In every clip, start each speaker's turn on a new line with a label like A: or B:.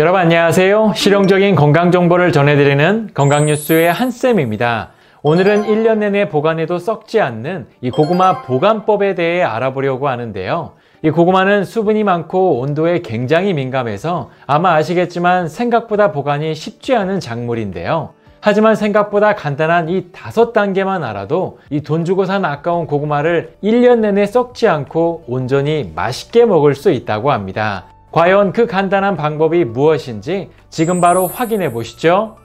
A: 여러분 안녕하세요. 실용적인 건강 정보를 전해드리는 건강뉴스의 한쌤입니다. 오늘은 1년 내내 보관해도 썩지 않는 이 고구마 보관법에 대해 알아보려고 하는데요. 이 고구마는 수분이 많고 온도에 굉장히 민감해서 아마 아시겠지만 생각보다 보관이 쉽지 않은 작물인데요. 하지만 생각보다 간단한 이 5단계만 알아도 이 돈 주고 산 아까운 고구마를 1년 내내 썩지 않고 온전히 맛있게 먹을 수 있다고 합니다. 과연 그 간단한 방법이 무엇인지 지금 바로 확인해 보시죠.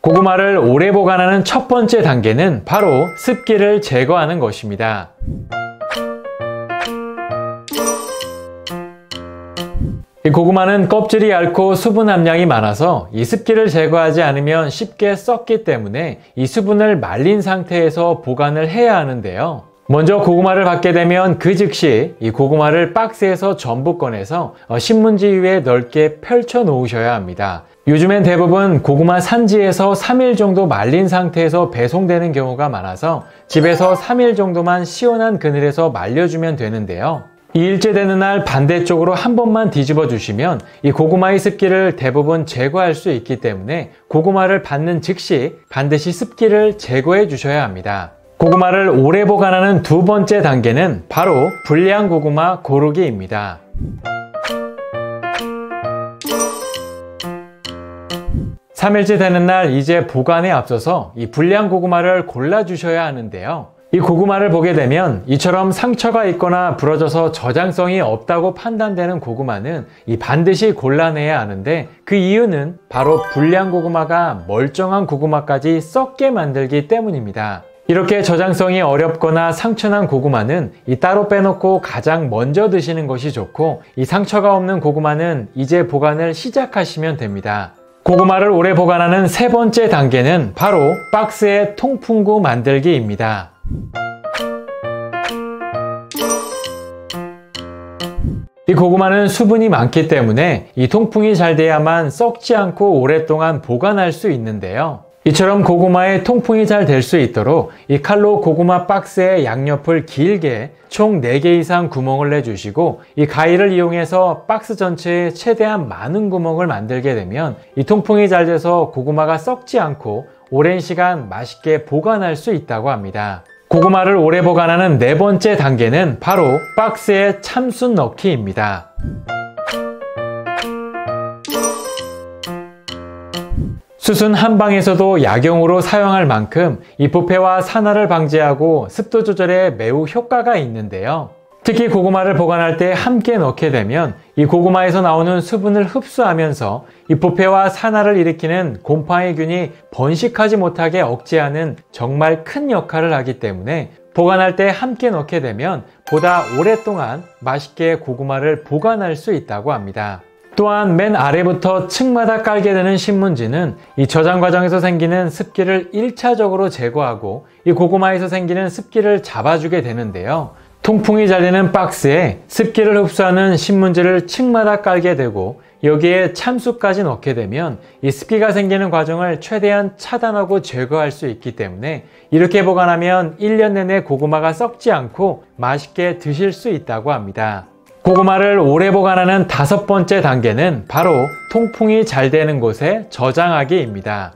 A: 고구마를 오래 보관하는 첫 번째 단계는 바로 습기를 제거하는 것입니다. 이 고구마는 껍질이 얇고 수분 함량이 많아서 이 습기를 제거하지 않으면 쉽게 썩기 때문에 이 수분을 말린 상태에서 보관을 해야 하는데요. 먼저 고구마를 받게 되면 그 즉시 이 고구마를 박스에서 전부 꺼내서 신문지 위에 넓게 펼쳐 놓으셔야 합니다. 요즘엔 대부분 고구마 산지에서 3일 정도 말린 상태에서 배송되는 경우가 많아서 집에서 3일 정도만 시원한 그늘에서 말려주면 되는데요. 이 일제 되는 날 반대쪽으로 한 번만 뒤집어 주시면 이 고구마의 습기를 대부분 제거할 수 있기 때문에 고구마를 받는 즉시 반드시 습기를 제거해 주셔야 합니다. 고구마를 오래 보관하는 두 번째 단계는 바로 불량 고구마 고르기입니다. (3일째) 되는 날 이제 보관에 앞서서 이 불량 고구마를 골라주셔야 하는데요. 이 고구마를 보게 되면 이처럼 상처가 있거나 부러져서 저장성이 없다고 판단되는 고구마는 반드시 골라내야 하는데, 그 이유는 바로 불량 고구마가 멀쩡한 고구마까지 썩게 만들기 때문입니다. 이렇게 저장성이 어렵거나 상처난 고구마는 따로 빼놓고 가장 먼저 드시는 것이 좋고, 이 상처가 없는 고구마는 이제 보관을 시작하시면 됩니다. 고구마를 오래 보관하는 세 번째 단계는 바로 박스에 통풍구 만들기입니다. 이 고구마는 수분이 많기 때문에 이 통풍이 잘 돼야만 썩지 않고 오랫동안 보관할 수 있는데요. 이처럼 고구마에 통풍이 잘 될 수 있도록 이 칼로 고구마 박스의 양옆을 길게 총 4개 이상 구멍을 내주시고 이 가위를 이용해서 박스 전체에 최대한 많은 구멍을 만들게 되면 이 통풍이 잘 돼서 고구마가 썩지 않고 오랜 시간 맛있게 보관할 수 있다고 합니다. 고구마를 오래 보관하는 네 번째 단계는 바로 박스에 참숯 넣기입니다. 숯은 한방에서도 약용으로 사용할 만큼 이 부패와 산화를 방지하고 습도 조절에 매우 효과가 있는데요. 특히 고구마를 보관할 때 함께 넣게 되면 이 고구마에서 나오는 수분을 흡수하면서 이 부패와 산화를 일으키는 곰팡이균이 번식하지 못하게 억제하는 정말 큰 역할을 하기 때문에 보관할 때 함께 넣게 되면 보다 오랫동안 맛있게 고구마를 보관할 수 있다고 합니다. 또한 맨 아래부터 층마다 깔게 되는 신문지는 이 저장 과정에서 생기는 습기를 1차적으로 제거하고 이 고구마에서 생기는 습기를 잡아주게 되는데요. 통풍이 잘 되는 박스에 습기를 흡수하는 신문지를 층마다 깔게 되고 여기에 참숯까지 넣게 되면 이 습기가 생기는 과정을 최대한 차단하고 제거할 수 있기 때문에 이렇게 보관하면 1년 내내 고구마가 썩지 않고 맛있게 드실 수 있다고 합니다. 고구마를 오래 보관하는 5번째 단계는 바로 통풍이 잘 되는 곳에 저장하기입니다.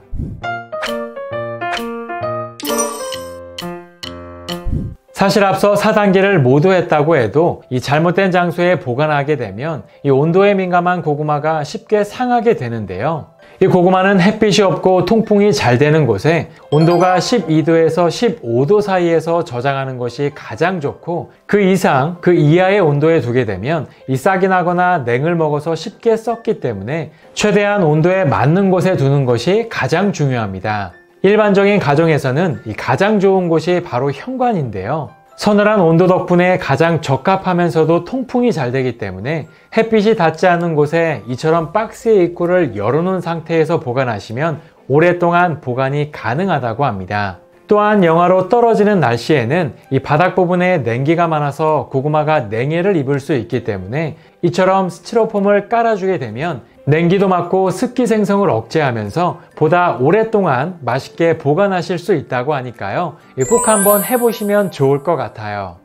A: 사실 앞서 4단계를 모두 했다고 해도 이 잘못된 장소에 보관하게 되면 이 온도에 민감한 고구마가 쉽게 상하게 되는데요. 이 고구마는 햇빛이 없고 통풍이 잘 되는 곳에 온도가 12도에서 15도 사이에서 저장하는 것이 가장 좋고, 그 이상, 그 이하의 온도에 두게 되면 이 싹이 나거나 냉을 먹어서 쉽게 썩기 때문에 최대한 온도에 맞는 곳에 두는 것이 가장 중요합니다. 일반적인 가정에서는 이 가장 좋은 곳이 바로 현관인데요. 서늘한 온도 덕분에 가장 적합하면서도 통풍이 잘 되기 때문에 햇빛이 닿지 않는 곳에 이처럼 박스의 입구를 열어놓은 상태에서 보관하시면 오랫동안 보관이 가능하다고 합니다. 또한 영하로 떨어지는 날씨에는 이 바닥 부분에 냉기가 많아서 고구마가 냉해를 입을 수 있기 때문에 이처럼 스티로폼을 깔아주게 되면 냉기도 막고 습기 생성을 억제하면서 보다 오랫동안 맛있게 보관하실 수 있다고 하니까요. 꼭 한번 해보시면 좋을 것 같아요.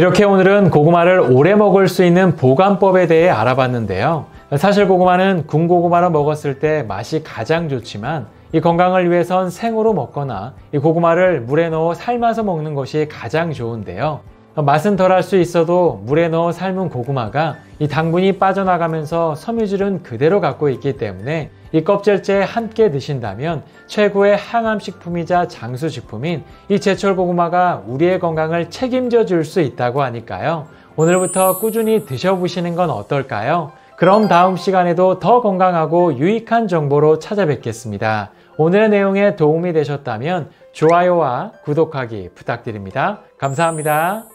A: 이렇게 오늘은 고구마를 오래 먹을 수 있는 보관법에 대해 알아봤는데요. 사실 고구마는 군고구마로 먹었을 때 맛이 가장 좋지만 이 건강을 위해선 생으로 먹거나 이 고구마를 물에 넣어 삶아서 먹는 것이 가장 좋은데요. 맛은 덜할 수 있어도 물에 넣어 삶은 고구마가 이 당분이 빠져나가면서 섬유질은 그대로 갖고 있기 때문에 이 껍질째 함께 드신다면 최고의 항암식품이자 장수식품인 이 제철 고구마가 우리의 건강을 책임져 줄 수 있다고 하니까요. 오늘부터 꾸준히 드셔보시는 건 어떨까요? 그럼 다음 시간에도 더 건강하고 유익한 정보로 찾아뵙겠습니다. 오늘의 내용에 도움이 되셨다면 좋아요와 구독하기 부탁드립니다. 감사합니다.